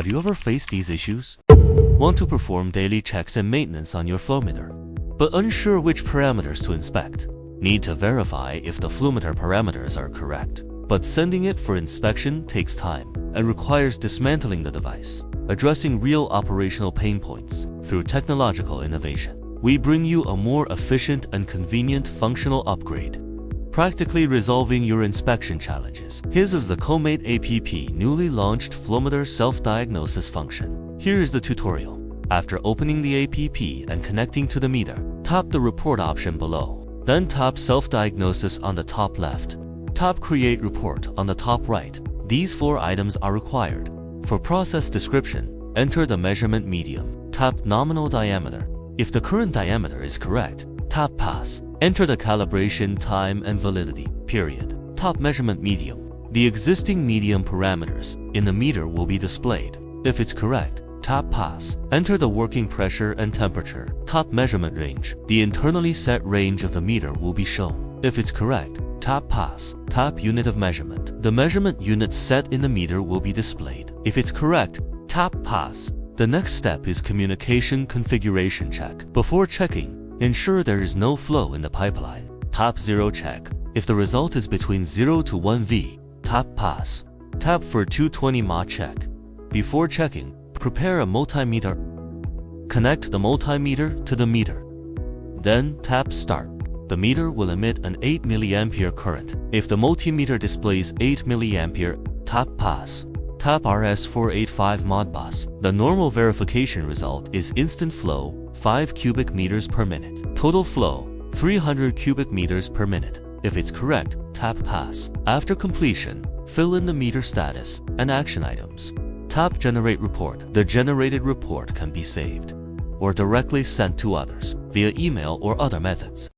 Have you ever faced these issues? Want to perform daily checks and maintenance on your flow meter, but unsure which parameters to inspect? Need to verify if the flow meter parameters are correct, but sending it for inspection takes time and requires dismantling the device. Addressing real operational pain points through technological innovation, we bring you a more efficient and convenient functional upgrade, practically resolving your inspection challenges. His is the Comate app newly launched flow meter self-diagnosis function. Here is the tutorial. After opening the app and connecting to the meter, tap the report option below. Then tap self-diagnosis on the top left. Tap create report on the top right. These 4 items are required. For process description, enter the measurement medium. Tap nominal diameter. If the current diameter is correct, tap pass. Enter the calibration time and validity period. Tap measurement medium. The existing medium parameters in the meter will be displayed. If it's correct, tap pass. Enter the working pressure and temperature. Tap measurement range. The internally set range of the meter will be shown. If it's correct, tap pass. Tap unit of measurement. The measurement unit set in the meter will be displayed. If it's correct, tap pass. The next step is communication configuration check. Before checking, ensure there is no flow in the pipeline. Tap 0 check. If the result is between 0 to 1 V, tap pass. Tap for 220 mA check. Before checking, prepare a multimeter. Connect the multimeter to the meter. Then tap start. The meter will emit an 8 mA current. If the multimeter displays 8 mA, tap pass. Tap RS485 Modbus. The normal verification result is instant flow, 5 cubic meters per minute. Total flow, 300 cubic meters per minute. If it's correct, tap pass. After completion, fill in the meter status and action items. Tap generate report. The generated report can be saved or directly sent to others via email or other methods.